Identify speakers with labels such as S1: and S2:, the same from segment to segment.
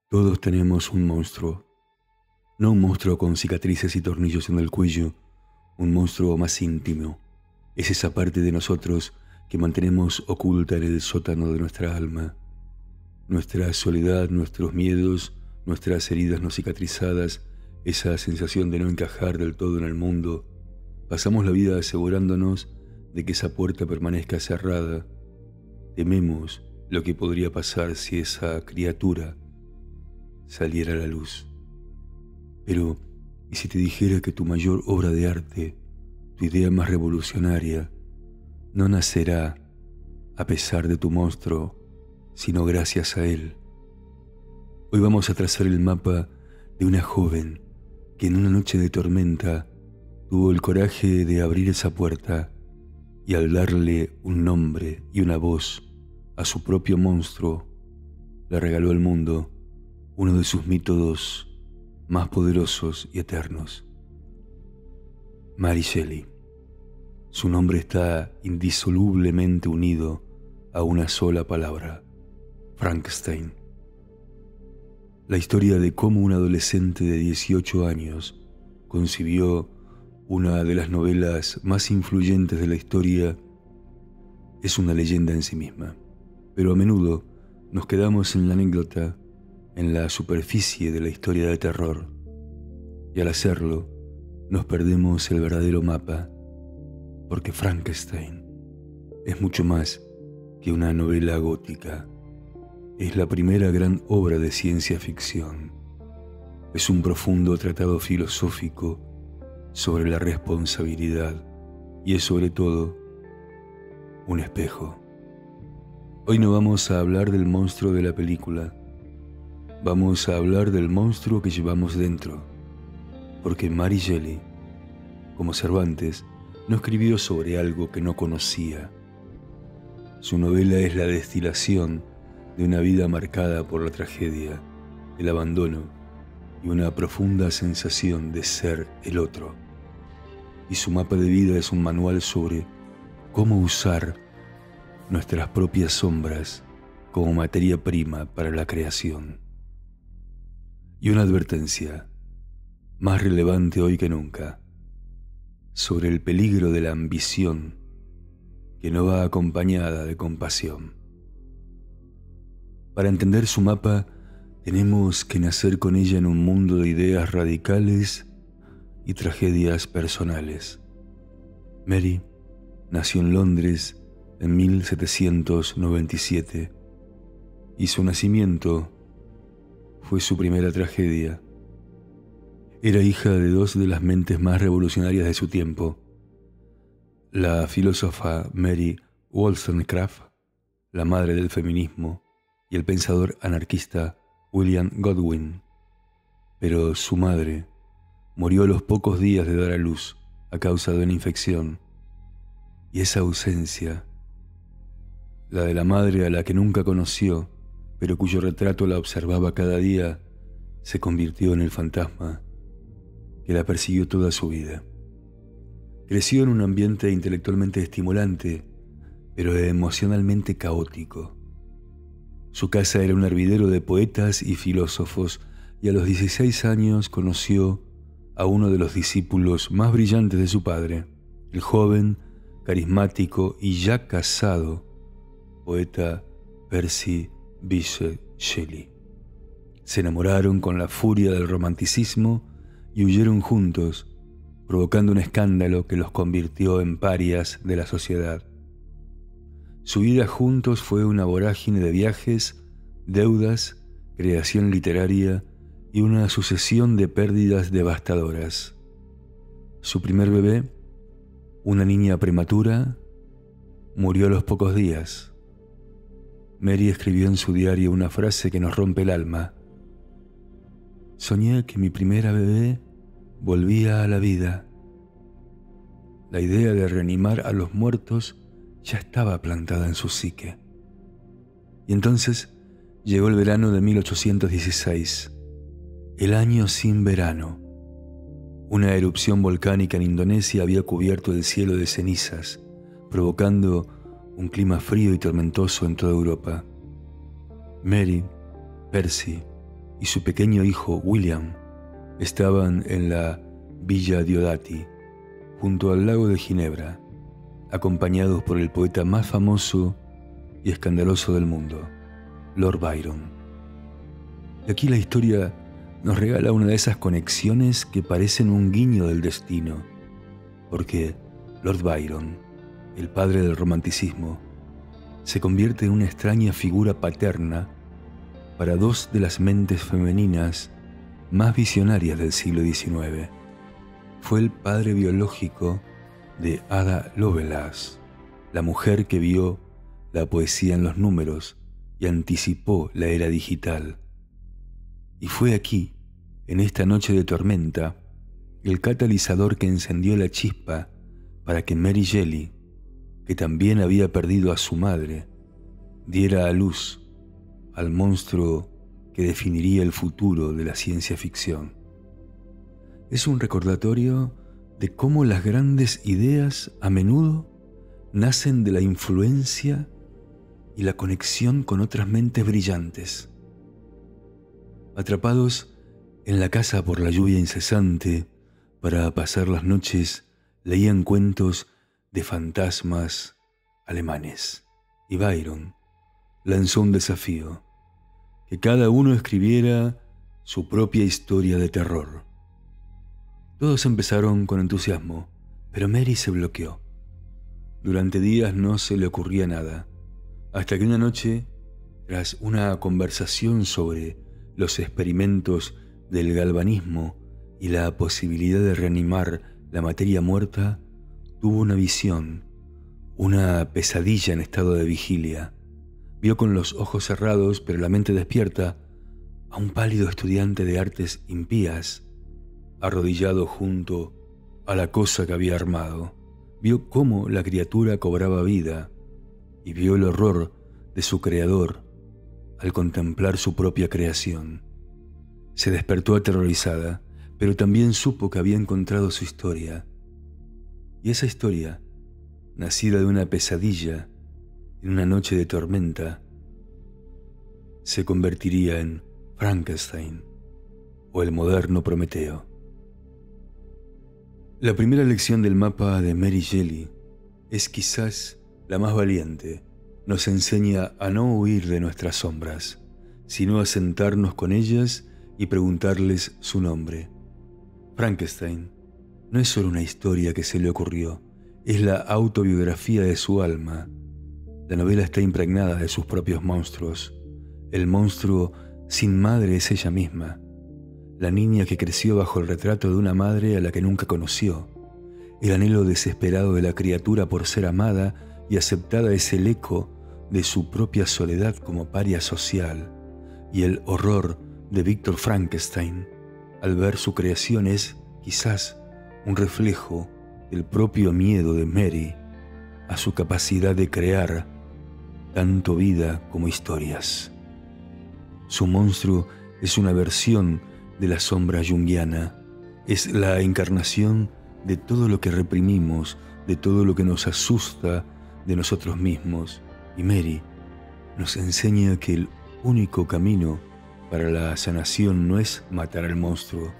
S1: Todos tenemos un monstruo, no un monstruo con cicatrices y tornillos en el cuello, un monstruo más íntimo. Es esa parte de nosotros que mantenemos oculta en el sótano de nuestra alma. Nuestra soledad, nuestros miedos, nuestras heridas no cicatrizadas, esa sensación de no encajar del todo en el mundo. Pasamos la vida asegurándonos de que esa puerta permanezca cerrada. Tememos lo que podría pasar si esa criatura saliera a la luz. Pero, ¿y si te dijera que tu mayor obra de arte, tu idea más revolucionaria, no nacerá a pesar de tu monstruo, sino gracias a él? Hoy vamos a trazar el mapa de una joven que en una noche de tormenta tuvo el coraje de abrir esa puerta y al darle un nombre y una voz a su propio monstruo, le regaló al mundo uno de sus métodos más poderosos y eternos. Mary Shelley. Su nombre está indisolublemente unido a una sola palabra: Frankenstein. La historia de cómo un adolescente de 18 años concibió una de las novelas más influyentes de la historia es una leyenda en sí misma, pero a menudo nos quedamos en la anécdota, en la superficie de la historia de terror, y al hacerlo nos perdemos el verdadero mapa, porque Frankenstein es mucho más que una novela gótica. Es la primera gran obra de ciencia ficción. Es un profundo tratado filosófico sobre la responsabilidad y es sobre todo un espejo. Hoy no vamos a hablar del monstruo de la película, vamos a hablar del monstruo que llevamos dentro, porque Mary Shelley, como Cervantes, no escribió sobre algo que no conocía. Su novela es la destilación de una vida marcada por la tragedia, el abandono y una profunda sensación de ser el otro. Y su mapa de vida es un manual sobre cómo usar nuestras propias sombras como materia prima para la creación. Y una advertencia, más relevante hoy que nunca, sobre el peligro de la ambición que no va acompañada de compasión. Para entender su mapa, tenemos que nacer con ella en un mundo de ideas radicales y tragedias personales. Mary nació en Londres en 1797 y su nacimiento fue su primera tragedia. Era hija de dos de las mentes más revolucionarias de su tiempo, la filósofa Mary Wollstonecraft, la madre del feminismo, y el pensador anarquista William Godwin. Pero su madre murió a los pocos días de dar a luz a causa de una infección, y esa ausencia, la de la madre a la que nunca conoció, pero cuyo retrato la observaba cada día, se convirtió en el fantasma que la persiguió toda su vida. Creció en un ambiente intelectualmente estimulante, pero emocionalmente caótico. Su casa era un hervidero de poetas y filósofos, y a los 16 años conoció a uno de los discípulos más brillantes de su padre, el joven, carismático y ya casado poeta Percy Bysshe Shelley. Se enamoraron con la furia del romanticismo y huyeron juntos, provocando un escándalo que los convirtió en parias de la sociedad. Su vida juntos fue una vorágine de viajes, deudas, creación literaria y una sucesión de pérdidas devastadoras. Su primer bebé, una niña prematura, murió a los pocos días. Mary escribió en su diario una frase que nos rompe el alma. Soñé que mi primera bebé volvía a la vida. La idea de reanimar a los muertos ya estaba plantada en su psique. Y entonces llegó el verano de 1816, el año sin verano. Una erupción volcánica en Indonesia había cubierto el cielo de cenizas, provocando un clima frío y tormentoso en toda Europa. Mary, Percy y su pequeño hijo William estaban en la Villa Diodati, junto al lago de Ginebra, acompañados por el poeta más famoso y escandaloso del mundo, Lord Byron. Y aquí la historia nos regala una de esas conexiones que parecen un guiño del destino, porque Lord Byron, el padre del romanticismo, se convierte en una extraña figura paterna para dos de las mentes femeninas más visionarias del siglo XIX. Fue el padre biológico de Ada Lovelace, la mujer que vio la poesía en los números y anticipó la era digital. Y fue aquí, en esta noche de tormenta, el catalizador que encendió la chispa para que Mary Shelley, que también había perdido a su madre, diera a luz al monstruo que definiría el futuro de la ciencia ficción. Es un recordatorio de cómo las grandes ideas a menudo nacen de la influencia y la conexión con otras mentes brillantes. Atrapados en la casa por la lluvia incesante, para pasar las noches leían cuentos de fantasmas alemanes, y Byron lanzó un desafío: que cada uno escribiera su propia historia de terror. Todos empezaron con entusiasmo, pero Mary se bloqueó. Durante días no se le ocurría nada, hasta que una noche, tras una conversación sobre los experimentos del galvanismo y la posibilidad de reanimar la materia muerta, tuvo una visión, una pesadilla en estado de vigilia. Vio con los ojos cerrados, pero la mente despierta, a un pálido estudiante de artes impías, arrodillado junto a la cosa que había armado. Vio cómo la criatura cobraba vida y vio el horror de su creador al contemplar su propia creación. Se despertó aterrorizada, pero también supo que había encontrado su historia. Y esa historia, nacida de una pesadilla en una noche de tormenta, se convertiría en Frankenstein o el moderno Prometeo. La primera lección del mapa de Mary Shelley es quizás la más valiente. Nos enseña a no huir de nuestras sombras, sino a sentarnos con ellas y preguntarles su nombre. Frankenstein no es solo una historia que se le ocurrió, es la autobiografía de su alma. La novela está impregnada de sus propios monstruos. El monstruo sin madre es ella misma, la niña que creció bajo el retrato de una madre a la que nunca conoció. El anhelo desesperado de la criatura por ser amada y aceptada es el eco de su propia soledad como paria social, y el horror de Víctor Frankenstein al ver su creación es, quizás, un reflejo del propio miedo de Mary a su capacidad de crear tanto vida como historias. Su monstruo es una versión de la sombra junguiana, es la encarnación de todo lo que reprimimos, de todo lo que nos asusta de nosotros mismos. Y Mary nos enseña que el único camino para la sanación no es matar al monstruo,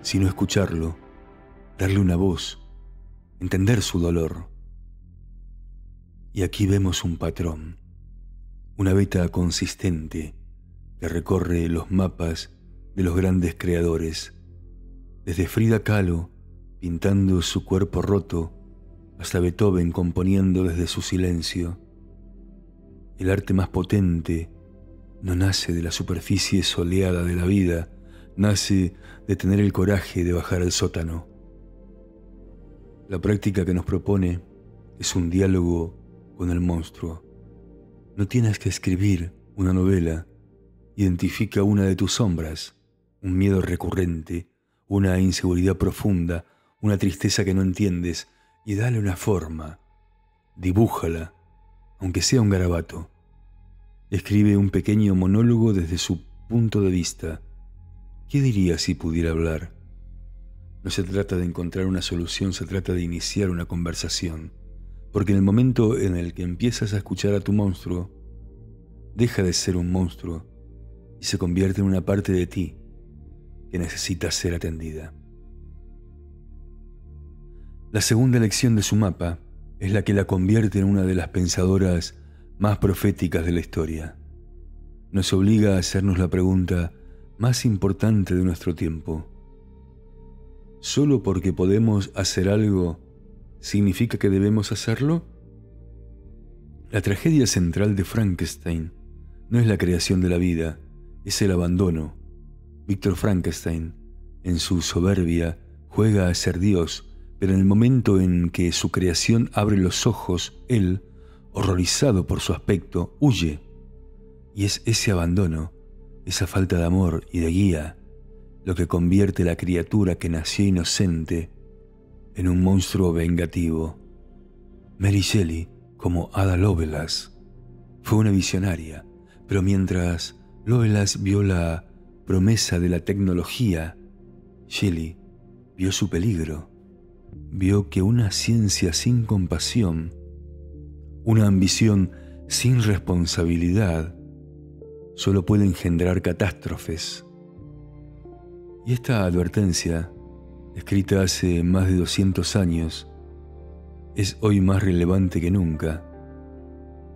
S1: sino escucharlo, darle una voz, entender su dolor. Y aquí vemos un patrón, una veta consistente que recorre los mapas de los grandes creadores, desde Frida Kahlo pintando su cuerpo roto hasta Beethoven componiendo desde su silencio. El arte más potente no nace de la superficie soleada de la vida, nace de tener el coraje de bajar al sótano. La práctica que nos propone es un diálogo con el monstruo. No tienes que escribir una novela, identifica una de tus sombras, un miedo recurrente, una inseguridad profunda, una tristeza que no entiendes, y dale una forma, dibújala, aunque sea un garabato. Escribe un pequeño monólogo desde su punto de vista. ¿Qué diría si pudiera hablar? No se trata de encontrar una solución, se trata de iniciar una conversación. Porque en el momento en el que empiezas a escuchar a tu monstruo, deja de ser un monstruo y se convierte en una parte de ti que necesita ser atendida. La segunda lección de su mapa es la que la convierte en una de las pensadoras más proféticas de la historia. Nos obliga a hacernos la pregunta más importante de nuestro tiempo. ¿Solo porque podemos hacer algo significa que debemos hacerlo? La tragedia central de Frankenstein no es la creación de la vida, es el abandono. Víctor Frankenstein, en su soberbia, juega a ser Dios, pero en el momento en que su creación abre los ojos, él, horrorizado por su aspecto, huye. Y es ese abandono, esa falta de amor y de guía, lo que convierte a la criatura que nació inocente en un monstruo vengativo. Mary Shelley, como Ada Lovelace, fue una visionaria, pero mientras Lovelace vio la promesa de la tecnología, Shelley vio su peligro. Vio que una ciencia sin compasión, una ambición sin responsabilidad, solo puede engendrar catástrofes. Y esta advertencia, escrita hace más de 200 años, es hoy más relevante que nunca.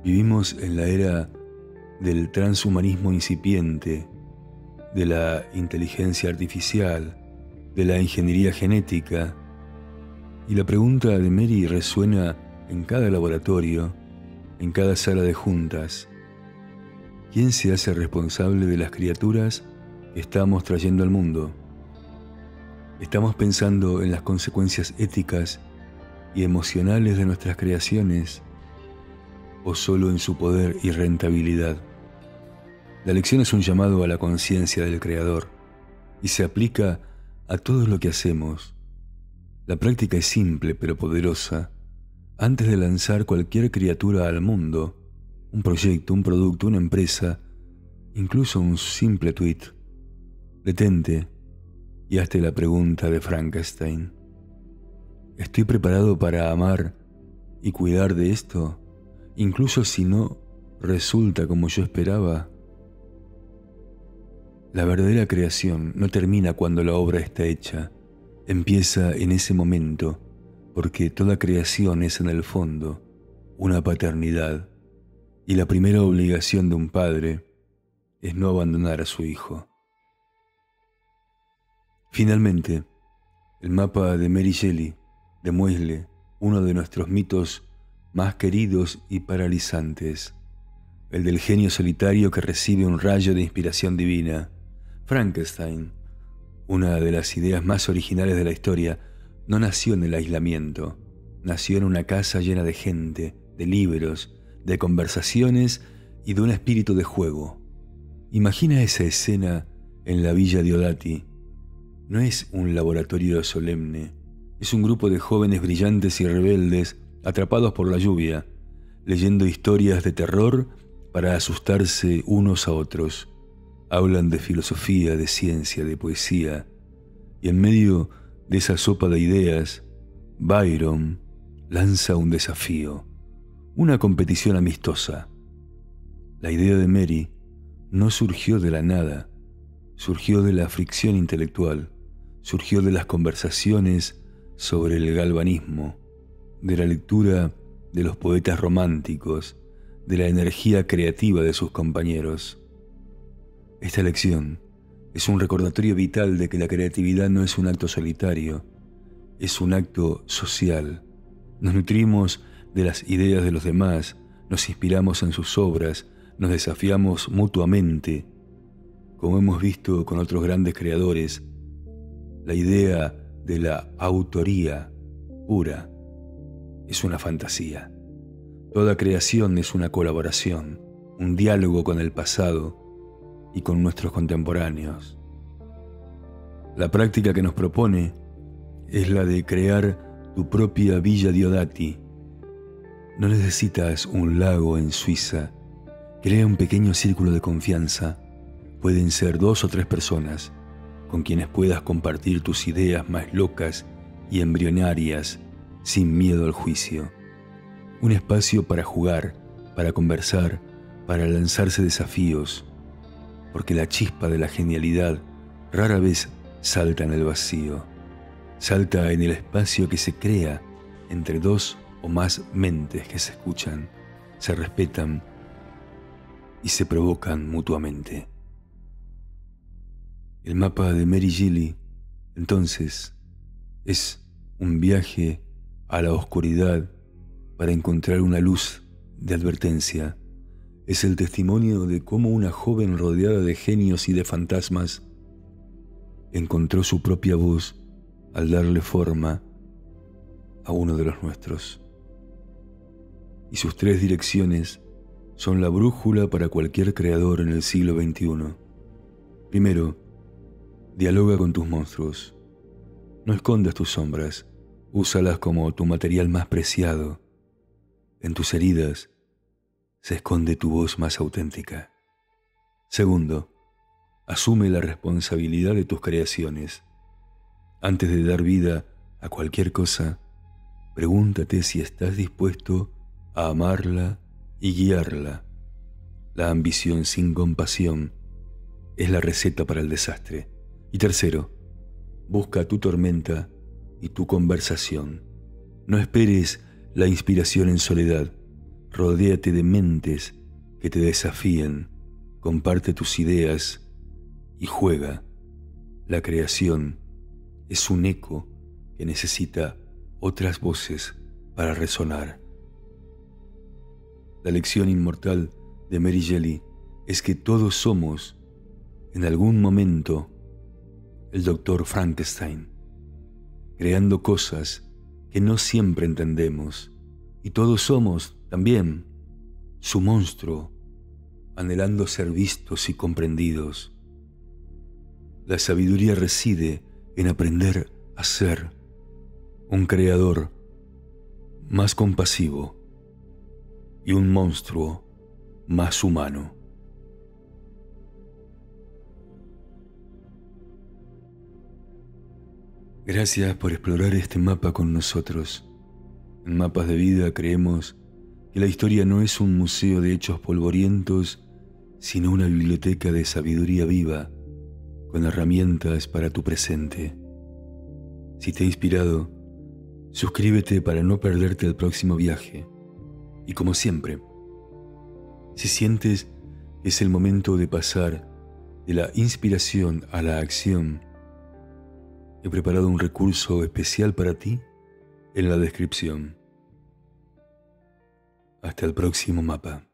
S1: Vivimos en la era del transhumanismo incipiente, de la inteligencia artificial, de la ingeniería genética, y la pregunta de Mary resuena en cada laboratorio, en cada sala de juntas. ¿Quién se hace responsable de las criaturas que estamos trayendo al mundo? ¿Estamos pensando en las consecuencias éticas y emocionales de nuestras creaciones o solo en su poder y rentabilidad? La lección es un llamado a la conciencia del Creador y se aplica a todo lo que hacemos. La práctica es simple pero poderosa. Antes de lanzar cualquier criatura al mundo, un proyecto, un producto, una empresa, incluso un simple tweet, detente y hazte la pregunta de Frankenstein. ¿Estoy preparado para amar y cuidar de esto, incluso si no resulta como yo esperaba? La verdadera creación no termina cuando la obra está hecha. Empieza en ese momento, porque toda creación es en el fondo una paternidad, y la primera obligación de un padre es no abandonar a su hijo. Finalmente, el mapa de Mary Shelley demuestra uno de nuestros mitos más queridos y paralizantes, el del genio solitario que recibe un rayo de inspiración divina. Frankenstein, una de las ideas más originales de la historia, no nació en el aislamiento, nació en una casa llena de gente, de libros, de conversaciones y de un espíritu de juego. Imagina esa escena en la Villa Diodati. No es un laboratorio solemne, es un grupo de jóvenes brillantes y rebeldes atrapados por la lluvia, leyendo historias de terror para asustarse unos a otros. Hablan de filosofía, de ciencia, de poesía, y en medio de esa sopa de ideas, Byron lanza un desafío, una competición amistosa. La idea de Mary no surgió de la nada, surgió de la fricción intelectual, surgió de las conversaciones sobre el galvanismo, de la lectura de los poetas románticos, de la energía creativa de sus compañeros. Esta lección es un recordatorio vital de que la creatividad no es un acto solitario, es un acto social. Nos nutrimos de las ideas de los demás, nos inspiramos en sus obras, nos desafiamos mutuamente. Como hemos visto con otros grandes creadores, la idea de la autoría pura es una fantasía. Toda creación es una colaboración, un diálogo con el pasado y con nuestros contemporáneos. La práctica que nos propone es la de crear tu propia Villa Diodati. No necesitas un lago en Suiza. Crea un pequeño círculo de confianza. Pueden ser 2 o 3 personas con quienes puedas compartir tus ideas más locas y embrionarias sin miedo al juicio. Un espacio para jugar, para conversar, para lanzarse desafíos, porque la chispa de la genialidad rara vez salta en el vacío, salta en el espacio que se crea entre dos o más mentes que se escuchan, se respetan y se provocan mutuamente. El mapa de Mary Shelley, entonces, es un viaje a la oscuridad para encontrar una luz de advertencia. Es el testimonio de cómo una joven rodeada de genios y de fantasmas encontró su propia voz al darle forma a uno de los nuestros. Y sus 3 direcciones son la brújula para cualquier creador en el siglo XXI. Primero, dialoga con tus monstruos. No escondas tus sombras, úsalas como tu material más preciado. En tus heridas se esconde tu voz más auténtica. Segundo, asume la responsabilidad de tus creaciones. Antes de dar vida a cualquier cosa, pregúntate si estás dispuesto a amarla y guiarla. La ambición sin compasión es la receta para el desastre. Y tercero, busca tu tormenta y tu conversación. No esperes la inspiración en soledad. Rodéate de mentes que te desafíen. Comparte tus ideas y juega. La creación es un eco que necesita otras voces para resonar. La lección inmortal de Mary Shelley es que todos somos, en algún momento, el Dr. Frankenstein, creando cosas que no siempre entendemos, y todos somos, también, su monstruo, anhelando ser vistos y comprendidos. La sabiduría reside en aprender a ser un creador más compasivo y un monstruo más humano. Gracias por explorar este mapa con nosotros. En Mapas de Vida creemos que la historia no es un museo de hechos polvorientos, sino una biblioteca de sabiduría viva, con herramientas para tu presente. Si te ha inspirado, suscríbete para no perderte el próximo viaje. Y como siempre, si sientes que es el momento de pasar de la inspiración a la acción, he preparado un recurso especial para ti en la descripción. Hasta el próximo mapa.